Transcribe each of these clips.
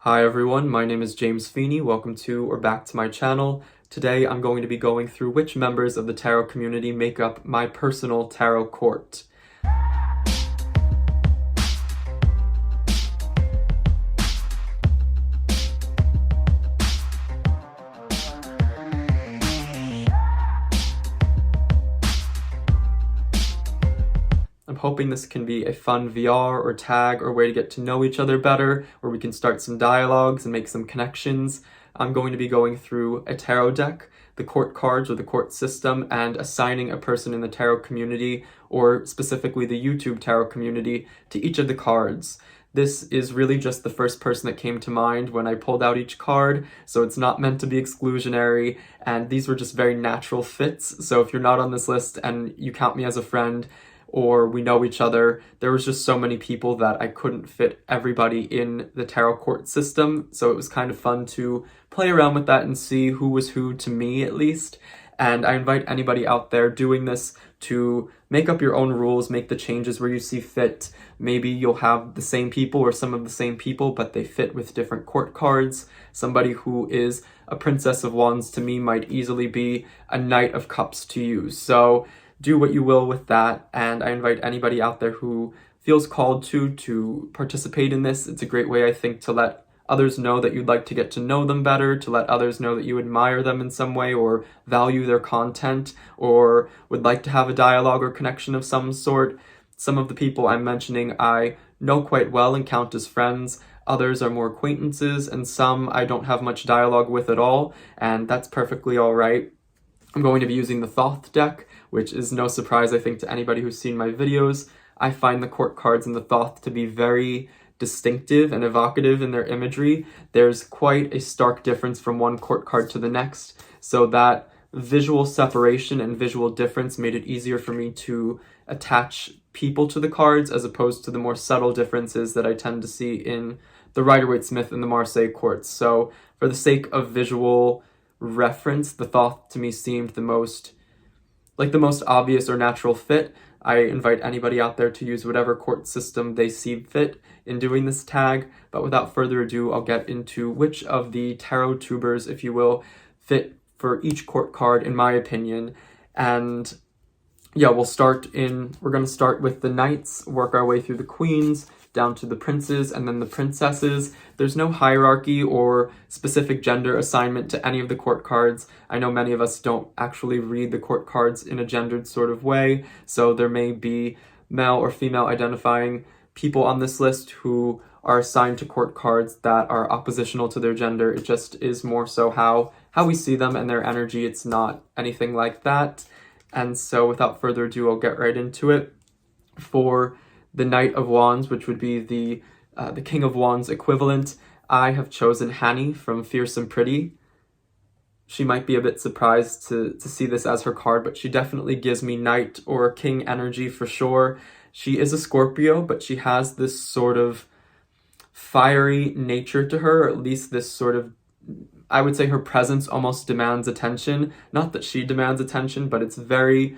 Hi everyone, my name is James Feeney. Welcome to or back to my channel. Today I'm going to be going through which members of the tarot community make up my personal tarot court. I'm hoping this can be a fun VR or tag or way to get to know each other better, where we can start some dialogues and make some connections. I'm going to be going through a tarot deck, the court cards or the court system, and assigning a person in the tarot community, or specifically the YouTube tarot community, to each of the cards. This is really just the first person that came to mind when I pulled out each card, so it's not meant to be exclusionary, and these were just very natural fits. So if you're not on this list and you count me as a friend, or we know each other, there was just so many people that I couldn't fit everybody in the tarot court system, so it was kind of fun to play around with that and see who was who to me, at least. And I invite anybody out there doing this to make up your own rules, make the changes where you see fit. Maybe you'll have the same people or some of the same people, but they fit with different court cards. Somebody who is a Princess of Wands to me might easily be a Knight of Cups to you. So do what you will with that, and I invite anybody out there who feels called to participate in this. It's a great way, I think, to let others know that you'd like to get to know them better, to let others know that you admire them in some way or value their content or would like to have a dialogue or connection of some sort. Some of the people I'm mentioning I know quite well and count as friends. Others are more acquaintances, and some I don't have much dialogue with at all, and that's perfectly all right. I'm going to be using the Thoth deck, which is no surprise, I think, to anybody who's seen my videos. I find the court cards in the Thoth to be very distinctive and evocative in their imagery. There's quite a stark difference from one court card to the next, so that visual separation and visual difference made it easier for me to attach people to the cards, as opposed to the more subtle differences that I tend to see in the Rider-Waite-Smith and the Marseille courts. So for the sake of visual reference, the Thoth to me seemed the most obvious or natural fit. I invite anybody out there to use whatever court system they see fit in doing this tag, but without further ado, I'll get into which of the tarot tubers, if you will, fit for each court card, in my opinion. And yeah, we're going to start with the knights, work our way through the queens, down to the princes, and then the princesses. There's no hierarchy or specific gender assignment to any of the court cards. I know many of us don't actually read the court cards in a gendered sort of way, so there may be male or female identifying people on this list who are assigned to court cards that are oppositional to their gender. It just is more so how we see them and their energy. It's not anything like that. And so without further ado, I'll get right into it. For the Knight of Wands, which would be the King of Wands equivalent, I have chosen Hanni from Fierce and Pretty. She might be a bit surprised to see this as her card, but she definitely gives me Knight or King energy for sure. She is a Scorpio, but she has this sort of fiery nature to her, or at least this sort of, I would say her presence almost demands attention. Not that she demands attention, but it's very,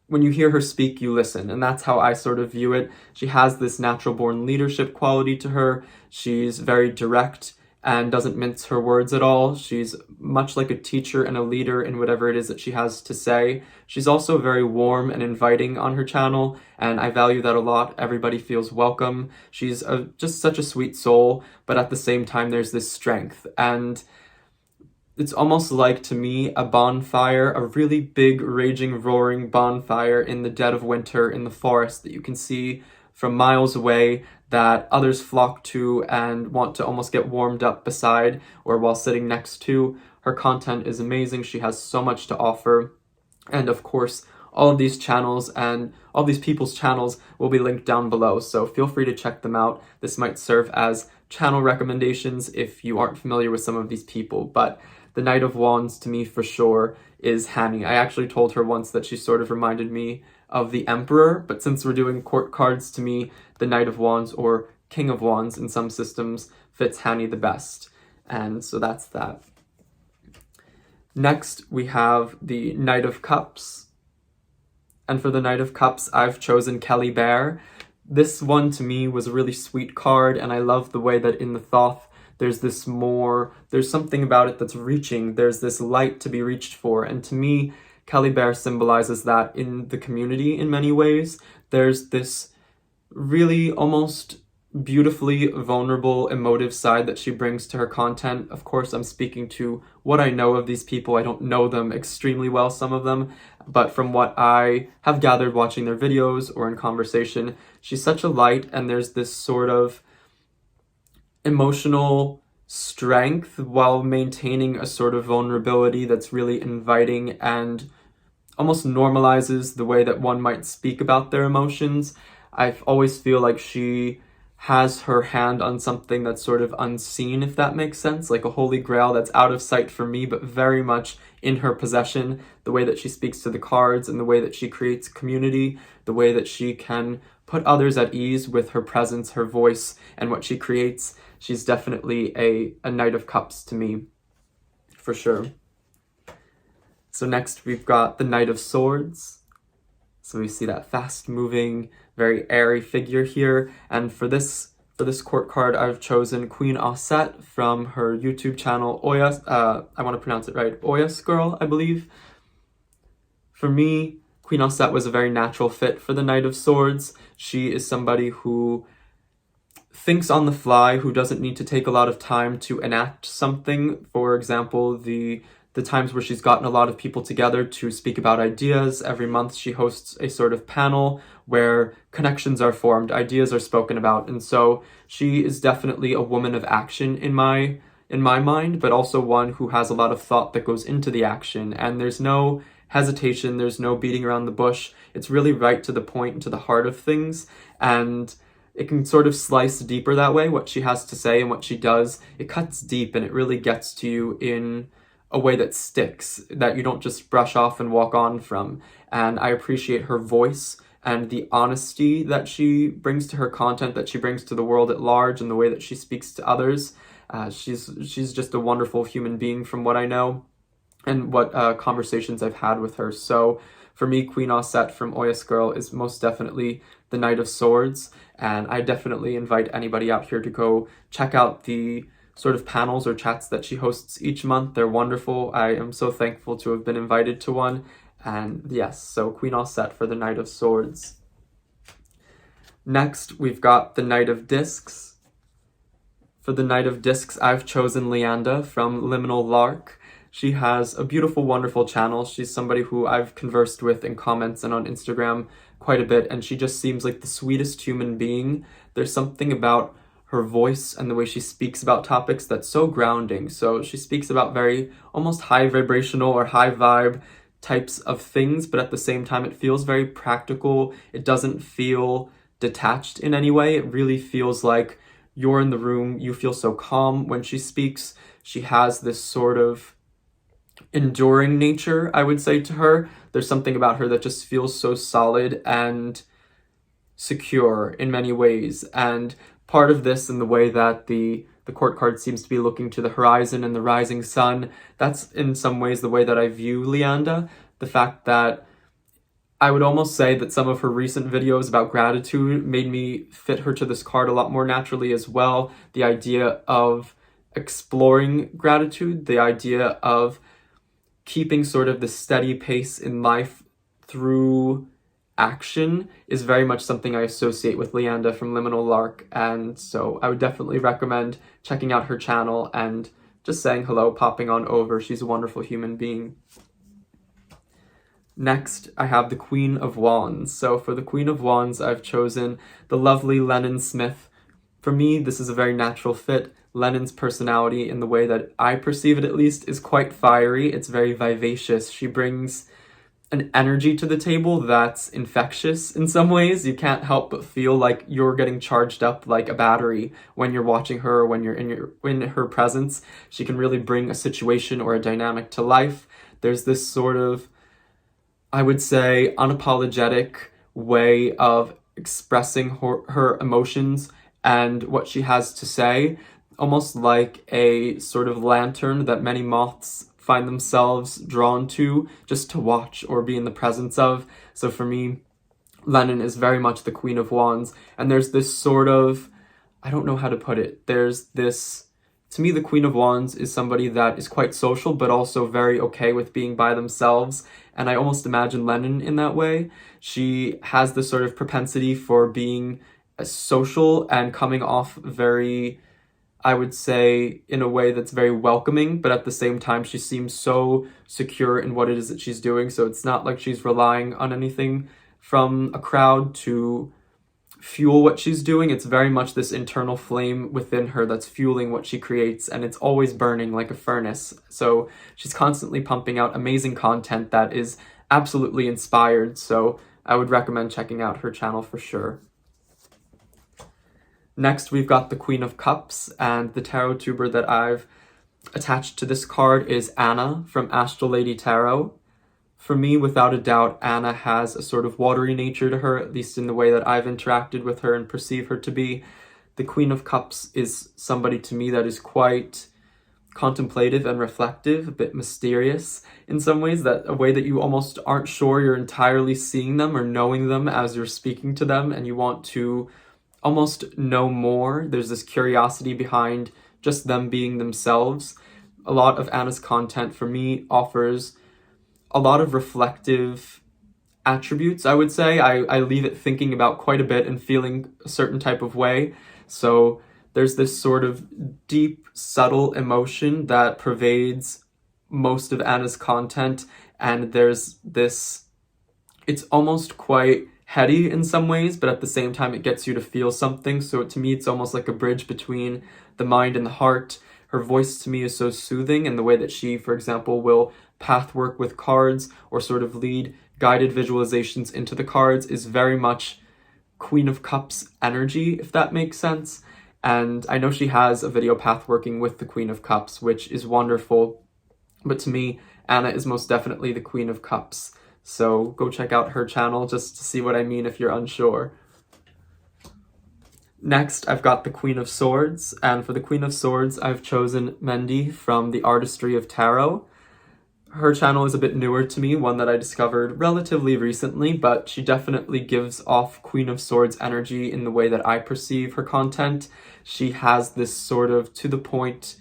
when you hear her speak, you listen, and that's how I sort of view it. She has this natural-born leadership quality to her. She's very direct and doesn't mince her words at all. She's much like a teacher and a leader in whatever it is that she has to say. She's also very warm and inviting on her channel, and I value that a lot. Everybody feels welcome. She's just such a sweet soul, but at the same time, there's this strength, and it's almost like, to me, a bonfire, a really big, raging, roaring bonfire in the dead of winter in the forest that you can see from miles away, that others flock to and want to almost get warmed up beside or while sitting next to. Her content is amazing. She has so much to offer. And of course, all of these channels and all these people's channels will be linked down below, so feel free to check them out. This might serve as channel recommendations if you aren't familiar with some of these people, but the Knight of Wands, to me, for sure, is Hanni. I actually told her once that she sort of reminded me of the Emperor, but since we're doing court cards, to me, the Knight of Wands, or King of Wands in some systems, fits Hanni the best. And so that's that. Next, we have the Knight of Cups. And for the Knight of Cups, I've chosen Kelly Bear. This one, to me, was a really sweet card, and I love the way that in the Thoth, There's something about it that's reaching. There's this light to be reached for. And to me, Kelly Bear symbolizes that in the community in many ways. There's this really almost beautifully vulnerable, emotive side that she brings to her content. Of course, I'm speaking to what I know of these people. I don't know them extremely well, some of them, but from what I have gathered watching their videos or in conversation, she's such a light, and there's this sort of emotional strength while maintaining a sort of vulnerability that's really inviting and almost normalizes the way that one might speak about their emotions. I always feel like she has her hand on something that's sort of unseen, if that makes sense, like a holy grail that's out of sight for me, but very much in her possession. The way that she speaks to the cards and the way that she creates community, the way that she can put others at ease with her presence, her voice, and what she creates. She's definitely a Knight of Cups to me, for sure. So next we've got the Knight of Swords. So we see that fast-moving, very airy figure here. And for this court card, I've chosen Queen Auset from her YouTube channel, I want to pronounce it right, Auset Girl, I believe. For me, Queen Auset was a very natural fit for the Knight of Swords. She is somebody who thinks on the fly, who doesn't need to take a lot of time to enact something. For example, the times where she's gotten a lot of people together to speak about ideas. Every month she hosts a sort of panel where connections are formed, ideas are spoken about. And so she is definitely a woman of action in my mind, but also one who has a lot of thought that goes into the action. And there's no hesitation, there's no beating around the bush. It's really right to the point and to the heart of things. And it can sort of slice deeper that way, what she has to say and what she does. It cuts deep and it really gets to you in a way that sticks, that you don't just brush off and walk on from. And I appreciate her voice and the honesty that she brings to her content, that she brings to the world at large, and the way that she speaks to others. She's just a wonderful human being from what I know and what conversations I've had with her. So for me, Queen Auset from Auset Girl is most definitely the Knight of Swords, and I definitely invite anybody out here to go check out the sort of panels or chats that she hosts each month. They're wonderful. I am so thankful to have been invited to one. And yes, so Queen Auset for the Knight of Swords. Next, we've got the Knight of Discs. For the Knight of Discs, I've chosen Leanda from Liminal Lark. She has a beautiful, wonderful channel. She's somebody who I've conversed with in comments and on Instagram quite a bit, and she just seems like the sweetest human being. There's something about her voice and the way she speaks about topics that's so grounding. So she speaks about very almost high vibrational or high vibe types of things, but at the same time it feels very practical. It doesn't feel detached in any way. It really feels like you're in the room. You feel so calm when she speaks. She has this sort of enduring nature, I would say, to her. There's something about her that just feels so solid and secure in many ways. And part of this, in the way that the court card seems to be looking to the horizon and the rising sun, that's in some ways the way that I view Leanda. The fact that I would almost say that some of her recent videos about gratitude made me fit her to this card a lot more naturally as well. The idea of exploring gratitude, the idea of keeping sort of the steady pace in life through action is very much something I associate with Leanda from Liminal Lark, and so I would definitely recommend checking out her channel and just saying hello, popping on over. She's a wonderful human being. Next, I have the Queen of Wands. So for the Queen of Wands, I've chosen the lovely Lennan Smith. For me, this is a very natural fit. Lennan's personality, in the way that I perceive it at least, is quite fiery. It's very vivacious. She brings an energy to the table that's infectious in some ways. You can't help but feel like you're getting charged up like a battery when you're watching her, or when you're in her presence. She can really bring a situation or a dynamic to life. There's this sort of, I would say, unapologetic way of expressing her emotions and what she has to say, almost like a sort of lantern that many moths find themselves drawn to just to watch or be in the presence of. So for me, Lennan is very much the Queen of Wands, and there's this sort of, I don't know how to put it, there's this To me, the Queen of Wands is somebody that is quite social, but also very okay with being by themselves. And I almost imagine Lennan in that way. She has this sort of propensity for being social and coming off very, I would say, in a way that's very welcoming, but at the same time, she seems so secure in what it is that she's doing. So it's not like she's relying on anything from a crowd to fuel what she's doing. It's very much this internal flame within her that's fueling what she creates, and it's always burning like a furnace. So she's constantly pumping out amazing content that is absolutely inspired. So I would recommend checking out her channel for sure. Next, we've got the Queen of Cups, and the tarot tuber that I've attached to this card is Anna from Astral Lady Tarot. For me, without a doubt, Anna has a sort of watery nature to her, at least in the way that I've interacted with her and perceive her to be. The Queen of Cups is somebody to me that is quite contemplative and reflective, a bit mysterious in some ways, that a way that you almost aren't sure you're entirely seeing them or knowing them as you're speaking to them, and you want to almost know more. There's this curiosity behind just them being themselves. A lot of Anna's content for me offers a lot of reflective attributes, I would say. I leave it thinking about quite a bit and feeling a certain type of way. So there's this sort of deep, subtle emotion that pervades most of Anna's content. And there's this, it's almost quite heady in some ways, but at the same time, it gets you to feel something. So to me, it's almost like a bridge between the mind and the heart. Her voice to me is so soothing, and the way that she, for example, will path work with cards or sort of lead guided visualizations into the cards is very much Queen of Cups energy, if that makes sense. And I know she has a video path working with the Queen of Cups, which is wonderful. But to me, Anna is most definitely the Queen of Cups. So go check out her channel just to see what I mean if you're unsure. Next, I've got the Queen of Swords, and for the Queen of Swords, I've chosen Mendy from the Artistry of Tarot. Her channel is a bit newer to me, one that I discovered relatively recently, but she definitely gives off Queen of Swords energy in the way that I perceive her content. She has this sort of to-the-point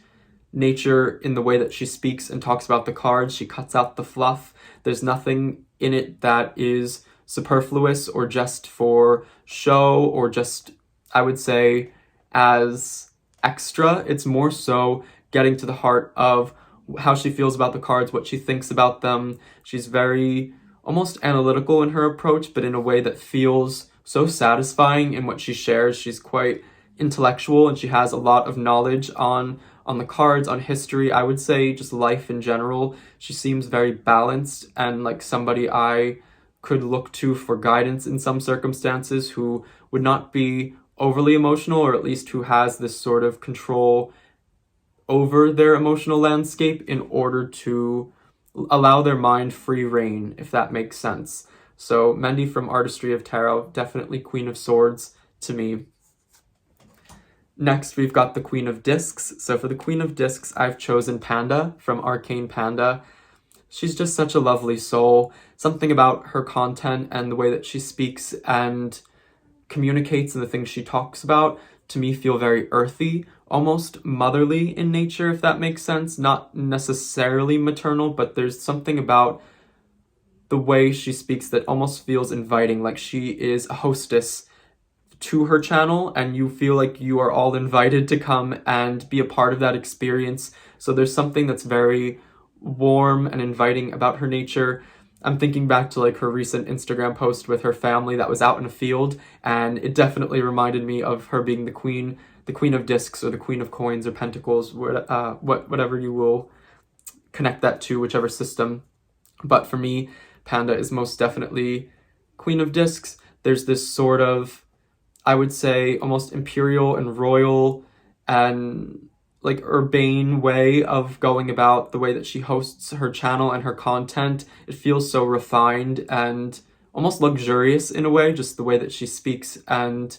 nature in the way that she speaks and talks about the cards. She cuts out the fluff. There's nothing in it that is superfluous or just for show or just, I would say, as extra. It's more so getting to the heart of how she feels about the cards, what she thinks about them. She's very almost analytical in her approach, but in a way that feels so satisfying in what she shares. She's quite intellectual, and she has a lot of knowledge on the cards, on history, I would say just life in general. She seems very balanced and like somebody I could look to for guidance in some circumstances, who would not be overly emotional, or at least who has this sort of control over their emotional landscape in order to allow their mind free reign, if that makes sense. So Mendy from Artistry of Tarot, definitely Queen of Swords to me. Next, we've got the Queen of Discs. So for the Queen of Discs, I've chosen Panda from Arcane Panda. She's just such a lovely soul. Something about her content and the way that she speaks and communicates and the things she talks about, to me, feel very earthy, almost motherly in nature, if that makes sense. Not necessarily maternal, but there's something about the way she speaks that almost feels inviting, like she is a hostess to her channel, and you feel like you are all invited to come and be a part of that experience. So there's something that's very warm and inviting about her nature. I'm thinking back to like her recent Instagram post with her family that was out in a field, and it definitely reminded me of her being the queen of discs, or the queen of coins or pentacles, whatever you will connect that to, whichever system. But for me, Panda is most definitely queen of discs. There's this sort of, I would say, almost imperial and royal and like urbane way of going about the way that she hosts her channel and her content. It feels so refined and almost luxurious in a way, just the way that she speaks and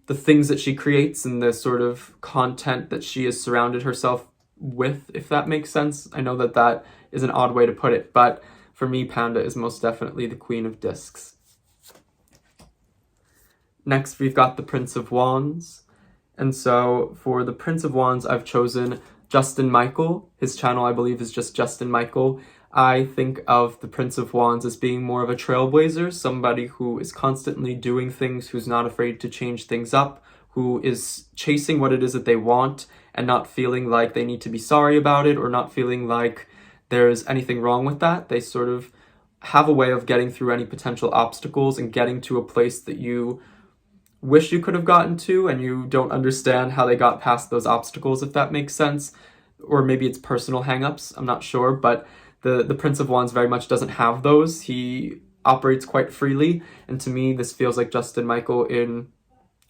the things that she creates and the sort of content that she has surrounded herself with, if that makes sense. I know that that is an odd way to put it, but for me, Panda is most definitely the Queen of Discs. Next, we've got the Prince of Wands. And so for the Prince of Wands, I've chosen Justin Michael. His channel, I believe, is just Justin Michael. I think of the Prince of Wands as being more of a trailblazer, somebody who is constantly doing things, who's not afraid to change things up, who is chasing what it is that they want and not feeling like they need to be sorry about it or not feeling like there's anything wrong with that. They sort of have a way of getting through any potential obstacles and getting to a place that you wish you could have gotten to, and you don't understand how they got past those obstacles, if that makes sense. Or maybe it's personal hangups, I'm not sure, but the Prince of Wands very much doesn't have those. He operates quite freely, and to me this feels like Justin Michael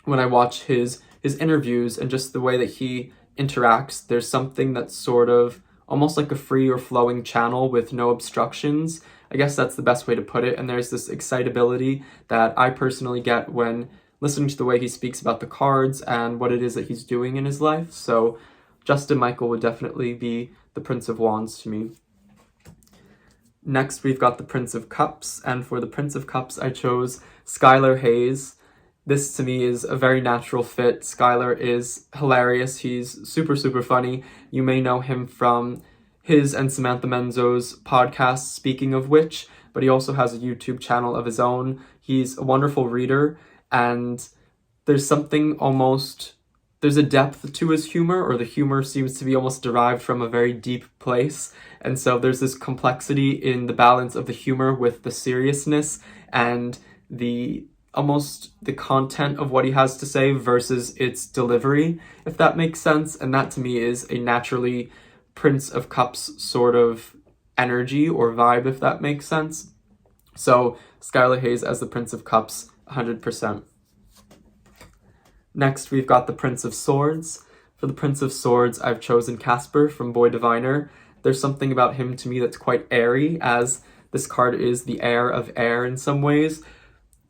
when I watch his interviews and just the way that he interacts. There's something that's sort of almost like a free or flowing channel with no obstructions. I guess that's the best way to put it. And there's this excitability that I personally get when listening to the way he speaks about the cards and what it is that he's doing in his life. So Justin Michael would definitely be the Prince of Wands to me. Next, we've got the Prince of Cups, and for the Prince of Cups, I chose Skylar Hayes. This, to me, is a very natural fit. Skylar is hilarious. He's super, super funny. You may know him from his and Samantha Menzo's podcast, Speaking of Which, but he also has a YouTube channel of his own. He's a wonderful reader, and there's a depth to his humor, or the humor seems to be almost derived from a very deep place. And so there's this complexity in the balance of the humor with the seriousness and the content of what he has to say versus its delivery, if that makes sense. And that to me is a naturally Prince of Cups sort of energy or vibe, if that makes sense. So Skylar Hayes as the Prince of Cups, 100%. Next, we've got the Prince of Swords. For the Prince of Swords, I've chosen Casper from Boy Diviner. There's something about him to me that's quite airy, as this card is the heir of air in some ways.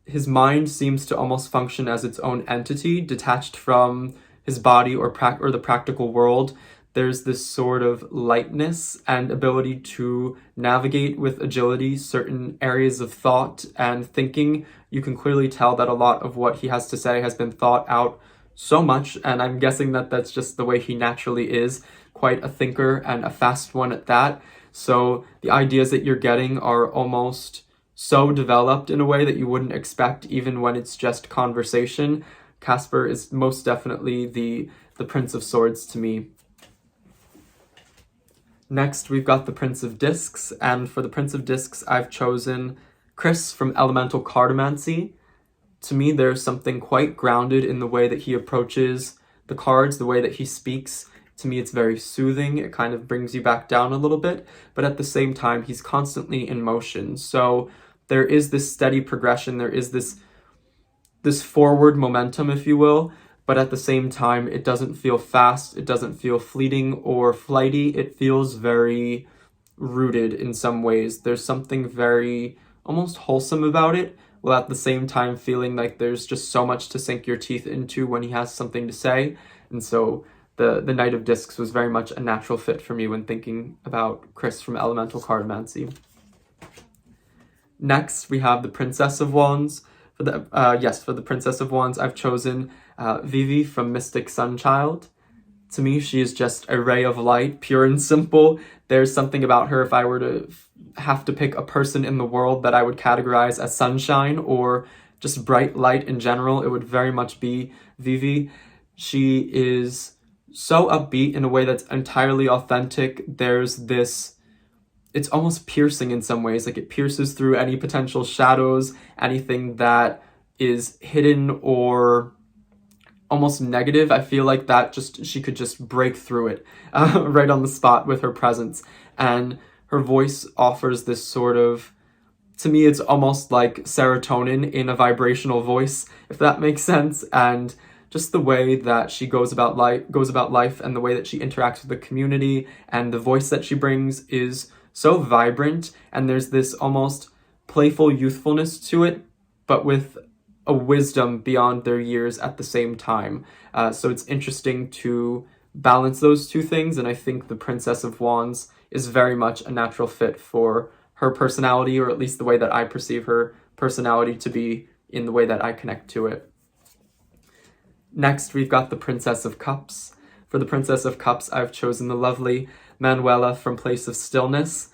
His mind seems to almost function as its own entity, detached from his body or the practical world. There's this sort of lightness and ability to navigate with agility certain areas of thought and thinking. You can clearly tell that a lot of what he has to say has been thought out so much, and I'm guessing that that's just the way he naturally is, quite a thinker and a fast one at that. So the ideas that you're getting are almost so developed in a way that you wouldn't expect, even when it's just conversation. Casper is most definitely the Prince of Swords to me. Next, we've got the Prince of Discs, and for the Prince of Discs, I've chosen Chris from Elemental Cartomancy. To me, there's something quite grounded in the way that he approaches the cards, the way that he speaks. To me, it's very soothing. It kind of brings you back down a little bit, but at the same time, he's constantly in motion. So there is this steady progression. There is this forward momentum, if you will, but at the same time, it doesn't feel fast. It doesn't feel fleeting or flighty. It feels very rooted in some ways. There's something very almost wholesome about it, while at the same time feeling like there's just so much to sink your teeth into when he has something to say. And so the Knight of Discs was very much a natural fit for me when thinking about Chris from Elemental Cartomancy. Next, we have the Princess of Wands. For the Princess of Wands, I've chosen Vivi from Mystic Sunchild. To me, she is just a ray of light, pure and simple. There's something about her, if I were to have to pick a person in the world that I would categorize as sunshine or just bright light in general, it would very much be Vivi. She is so upbeat in a way that's entirely authentic. There's this, it's almost piercing in some ways, like it pierces through any potential shadows, anything that is hidden or almost negative. I feel like she could just break through it right on the spot with her presence. And her voice offers this sort of, to me, it's almost like serotonin in a vibrational voice, if that makes sense. And just the way that she goes about life and the way that she interacts with the community and the voice that she brings is so vibrant. And there's this almost playful youthfulness to it, but with a wisdom beyond their years at the same time. So it's interesting to balance those two things, and I think the Princess of Wands is very much a natural fit for her personality, or at least the way that I perceive her personality to be in the way that I connect to it. Next, we've got the Princess of Cups. For the Princess of Cups, I've chosen the lovely Manuela from Place of Stillness.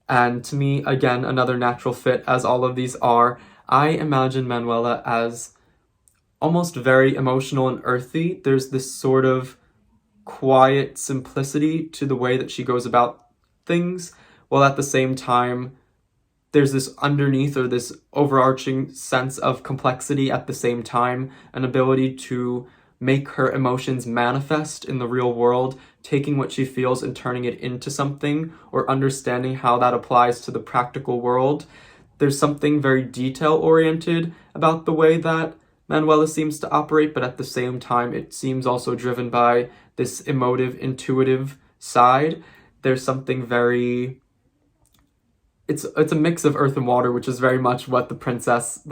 And to me, again, another natural fit, as all of these are. I imagine Manuela as almost very emotional and earthy. There's this sort of quiet simplicity to the way that she goes about things, while at the same time, there's this underneath or this overarching sense of complexity at the same time, an ability to make her emotions manifest in the real world, taking what she feels and turning it into something, or understanding how that applies to the practical world. There's something very detail-oriented about the way that Manuela seems to operate, but at the same time, it seems also driven by this emotive, intuitive side. There's something very... It's a mix of earth and water, which is very much what the Princess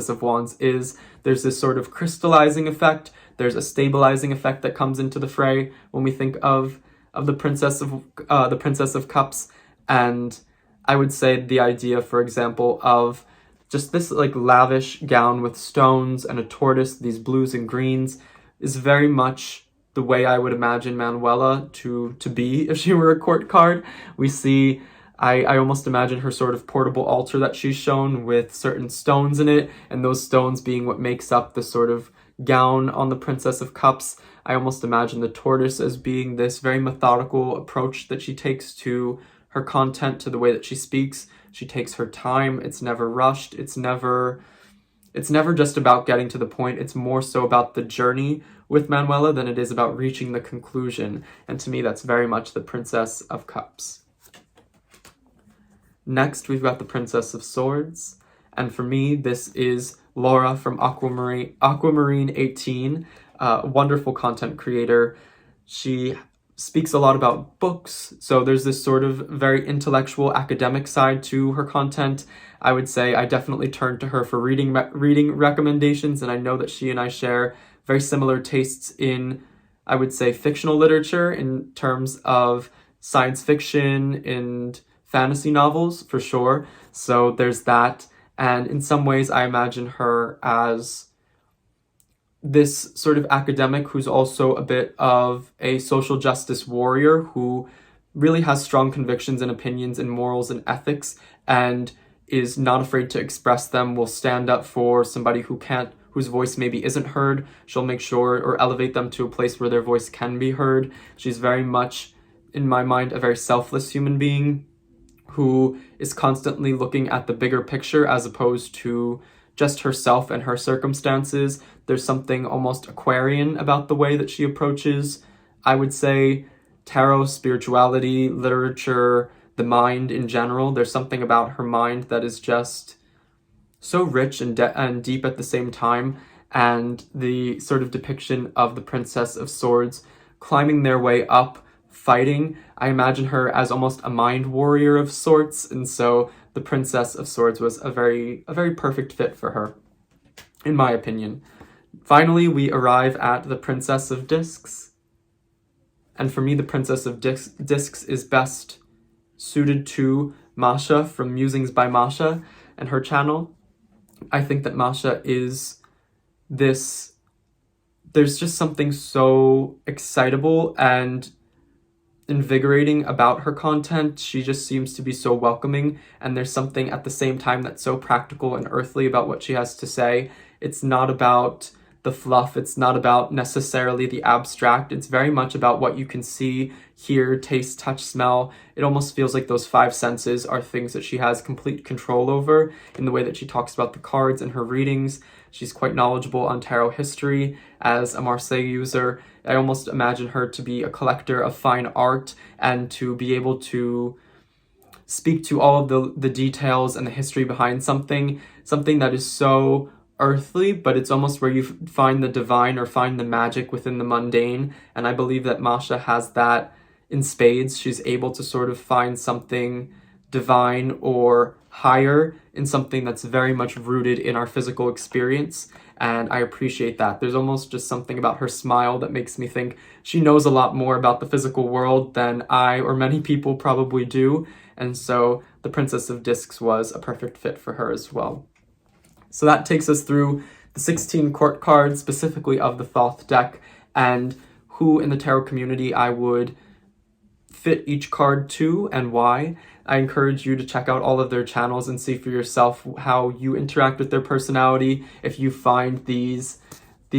of Wands is. There's this sort of crystallizing effect. There's a stabilizing effect that comes into the fray when we think of the Princess of Cups. And I would say the idea, for example, of just this like lavish gown with stones and a tortoise, these blues and greens, is very much the way I would imagine Manuela to be if she were a court card. We see... I almost imagine her sort of portable altar that she's shown with certain stones in it, and those stones being what makes up the sort of gown on the Princess of Cups. I almost imagine the tortoise as being this very methodical approach that she takes to her content, to the way that she speaks. She takes her time. It's never rushed. It's never just about getting to the point. It's more so about the journey with Manuela than it is about reaching the conclusion. And to me, that's very much the Princess of Cups. Next, we've got the Princess of Swords, and for me, this is Laura from Aquamarine 18, wonderful content creator. She speaks a lot about books, so there's this sort of very intellectual, academic side to her content. I would say I definitely turn to her for reading recommendations, and I know that she and I share very similar tastes in, I would say, fictional literature in terms of science fiction and fantasy novels, for sure. So there's that. And in some ways, I imagine her as this sort of academic who's also a bit of a social justice warrior who really has strong convictions and opinions and morals and ethics and is not afraid to express them, will stand up for somebody whose voice maybe isn't heard. She'll make sure or elevate them to a place where their voice can be heard. She's very much, in my mind, a very selfless human being who is constantly looking at the bigger picture as opposed to just herself and her circumstances. There's something almost Aquarian about the way that she approaches, I would say, tarot, spirituality, literature, the mind in general. There's something about her mind that is just so rich and deep at the same time. And the sort of depiction of the Princess of Swords climbing their way up, fighting, I imagine her as almost a mind warrior of sorts, and so the Princess of Swords was a very perfect fit for her, in my opinion. Finally, we arrive at the Princess of Discs, and for me, the Princess of Discs is best suited to Masha from Musings by Masha and her channel. I think that Masha is this... There's just something so excitable and invigorating about her content. She just seems to be so welcoming, and there's something at the same time that's so practical and earthly about what she has to say. It's not about the fluff, it's not about necessarily the abstract, it's very much about what you can see, hear, taste, touch, smell. It almost feels like those five senses are things that she has complete control over in the way that she talks about the cards in her readings. She's quite knowledgeable on tarot history as a Marseille user. I almost imagine her to be a collector of fine art and to be able to speak to all of the details and the history behind something that is so earthly, but it's almost where you find the divine or find the magic within the mundane. And I believe that Masha has that in spades. She's able to sort of find something divine or higher in something that's very much rooted in our physical experience, and I appreciate that. There's almost just something about her smile that makes me think she knows a lot more about the physical world than I or many people probably do, and so the Princess of Discs was a perfect fit for her as well. So that takes us through the 16 court cards specifically of the Thoth deck, and who in the tarot community I would fit each card to and why. I encourage you to check out all of their channels and see for yourself how you interact with their personality. If you find these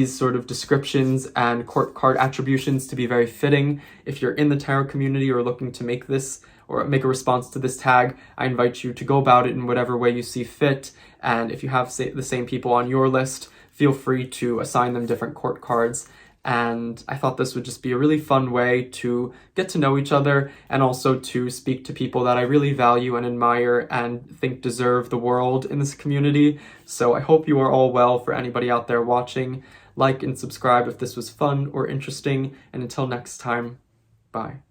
sort of descriptions and court card attributions to be very fitting. If you're in the tarot community or looking to make this or make a response to this tag, I invite you to go about it in whatever way you see fit. And if you have the same people on your list, feel free to assign them different court cards. And I thought this would just be a really fun way to get to know each other and also to speak to people that I really value and admire and think deserve the world in this community. So I hope you are all well. For anybody out there watching, like and subscribe if this was fun or interesting. And until next time, bye.